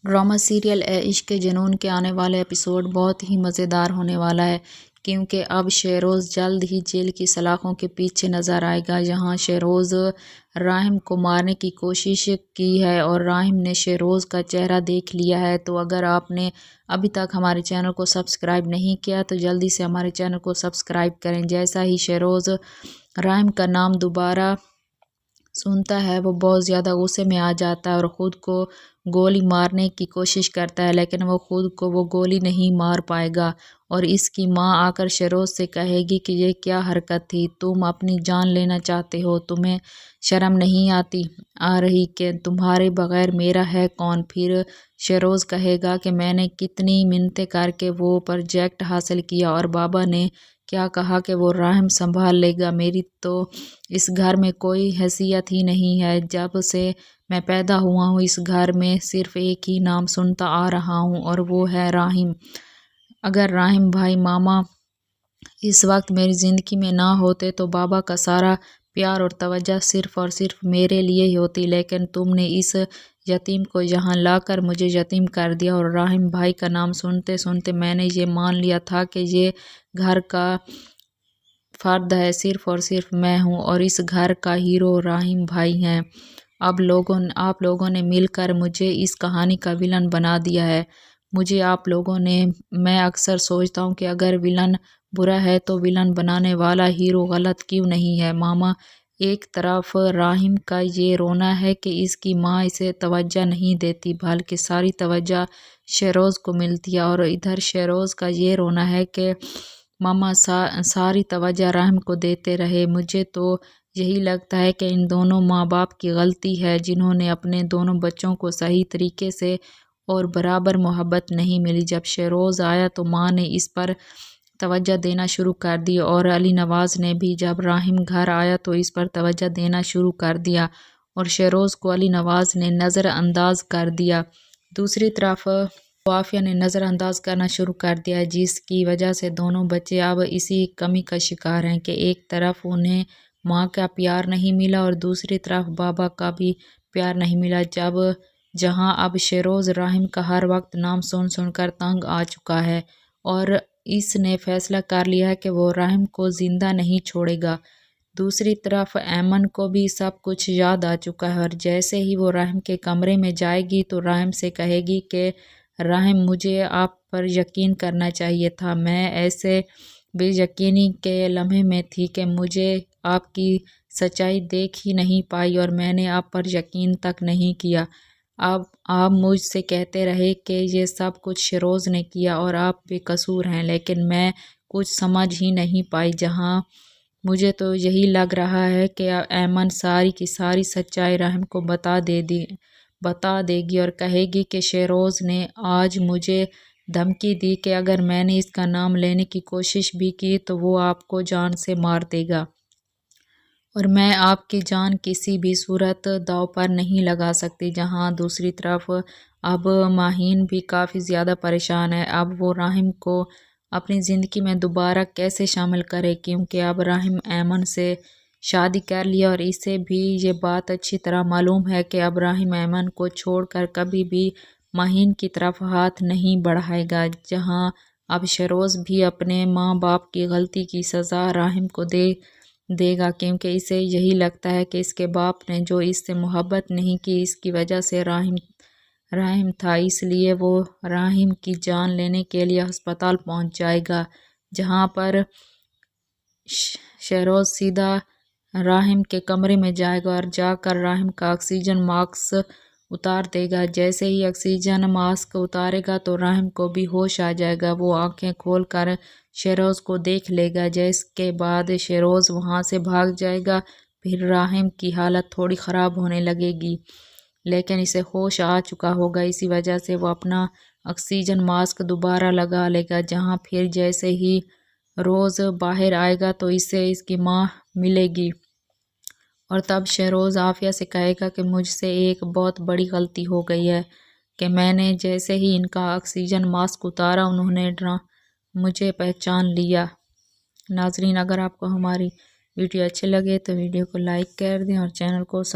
Drama serial ए इश्क के जुनून के आने वाले एपिसोड बहुत ही मज़ेदार होने वाला है, क्योंकि अब शेरोज़ जल्द ही जेल की सलाखों के पीछे नज़र आएगा। जहां शेरोज़ राहिम को मारने की कोशिश की है और राहिम ने शेरोज़ का चेहरा देख लिया है। तो अगर आपने अभी तक हमारे चैनल को सब्सक्राइब नहीं किया तो जल्दी से हमारे चैनल को सब्सक्राइब करें। जैसा ही शेरोज़ राहिम का नाम दोबारा सुनता है वो बहुत ज़्यादा गुस्से में आ जाता है और ख़ुद को गोली मारने की कोशिश करता है, लेकिन वो ख़ुद को वो गोली नहीं मार पाएगा। और इसकी माँ आकर शेरोज़ से कहेगी कि ये क्या हरकत थी, तुम अपनी जान लेना चाहते हो, तुम्हें शर्म नहीं आ रही कि तुम्हारे बग़ैर मेरा है कौन। फिर शेरोज़ कहेगा कि मैंने कितनी मिन्नतें करके वो प्रोजेक्ट हासिल किया और बाबा ने क्या कहा कि वो राहिम संभाल लेगा। मेरी तो इस घर में कोई हैसियत ही नहीं है। जब से मैं पैदा हुआ हूँ इस घर में सिर्फ एक ही नाम सुनता आ रहा हूँ और वो है राहिम। अगर राहिम भाई मामा इस वक्त मेरी ज़िंदगी में ना होते तो बाबा का सारा प्यार और तवज्जो सिर्फ़ और सिर्फ मेरे लिए ही होती, लेकिन तुमने इस यतीम को यहाँ लाकर मुझे यतीम कर दिया। और राहिम भाई का नाम सुनते सुनते मैंने ये मान लिया था कि ये घर का फ़र्द है, सिर्फ़ और सिर्फ मैं हूँ और इस घर का हीरो राहिम भाई हैं। अब आप लोगों ने मिलकर मुझे इस कहानी का विलन बना दिया है। मैं अक्सर सोचता हूँ कि अगर विलन बुरा है तो विलन बनाने वाला हीरो गलत क्यों नहीं है। मामा, एक तरफ राहिम का ये रोना है कि इसकी माँ इसे तवज्जो नहीं देती, बल्कि सारी तवज्जो शेरोज़ को मिलती है, और इधर शेरोज़ का ये रोना है कि मामा सारी तवज्जो राहिम को देते रहे। मुझे तो यही लगता है कि इन दोनों माँ बाप की गलती है, जिन्होंने अपने दोनों बच्चों को सही तरीके से और बराबर मोहब्बत नहीं मिली। जब शेरोज़ आया तो माँ ने इस पर तवज्जो देना शुरू कर दी और अली नवाज़ ने भी जब राहिम घर आया तो इस पर तवज्जो देना शुरू कर दिया और शेरोज़ को अली नवाज़ ने नज़रअंदाज कर दिया। दूसरी तरफ आफिया ने नज़रअंदाज करना शुरू कर दिया, जिसकी वजह से दोनों बच्चे अब इसी कमी का शिकार हैं कि एक तरफ उन्हें माँ का प्यार नहीं मिला और दूसरी तरफ बाबा का भी प्यार नहीं मिला। जहां अब शेरोज़ राहिम का हर वक्त नाम सुन सुनकर तंग आ चुका है और इसने फैसला कर लिया है कि वो राहिम को ज़िंदा नहीं छोड़ेगा। दूसरी तरफ ऐमन को भी सब कुछ याद आ चुका है और जैसे ही वो राहिम के कमरे में जाएगी तो राहिम से कहेगी कि राहिम, मुझे आप पर यकीन करना चाहिए था। मैं ऐसे बेयकीनी के लम्हे में थी कि मुझे आपकी सच्चाई देख ही नहीं पाई और मैंने आप पर यकीन तक नहीं किया। अब आप मुझसे कहते रहे कि ये सब कुछ शेरोज़ ने किया और आप बेकसूर हैं, लेकिन मैं कुछ समझ ही नहीं पाई। जहां मुझे तो यही लग रहा है कि ऐमन सारी की सारी सच्चाई राहिम को बता देगी और कहेगी कि शेरोज़ ने आज मुझे धमकी दी कि अगर मैंने इसका नाम लेने की कोशिश भी की तो वो आपको जान से मार देगा और मैं आपकी जान किसी भी सूरत दांव पर नहीं लगा सकती। जहां दूसरी तरफ अब माहीन भी काफ़ी ज़्यादा परेशान है। अब वो राहिम को अपनी ज़िंदगी में दोबारा कैसे शामिल करे, क्योंकि अब राहिम ऐमन से शादी कर लिया और इसे भी ये बात अच्छी तरह मालूम है कि अब राहिम ऐमन को छोड़कर कभी भी माहीन की तरफ हाथ नहीं बढ़ाएगा। जहां अब शेरोज़ भी अपने माँ बाप की गलती की सज़ा राहिम को देगा, क्योंकि इसे यही लगता है कि इसके बाप ने जो इससे मोहब्बत नहीं की इसकी वजह से राहिम था, इसलिए वो राहिम की जान लेने के लिए अस्पताल पहुंच जाएगा। जहां पर शेरोज़ सीधा राहिम के कमरे में जाएगा और जाकर राहिम का ऑक्सीजन मास्क उतार देगा। जैसे ही ऑक्सीजन मास्क उतारेगा तो राहिम को भी होश आ जाएगा। वो आंखें खोलकर शेरोज़ को देख लेगा, जिसके बाद शेरोज़ वहां से भाग जाएगा। फिर राहिम की हालत थोड़ी ख़राब होने लगेगी, लेकिन इसे होश आ चुका होगा, इसी वजह से वो अपना ऑक्सीजन मास्क दोबारा लगा लेगा। जहां फिर जैसे ही रोज़ बाहर आएगा तो इसे इसकी माँ मिलेगी और तब शेरोज़ आफिया से कहेगा कि मुझसे एक बहुत बड़ी गलती हो गई है कि मैंने जैसे ही इनका ऑक्सीजन मास्क उतारा उन्होंने मुझे पहचान लिया। नाजरीन, अगर आपको हमारी वीडियो अच्छी लगे तो वीडियो को लाइक कर दें और चैनल को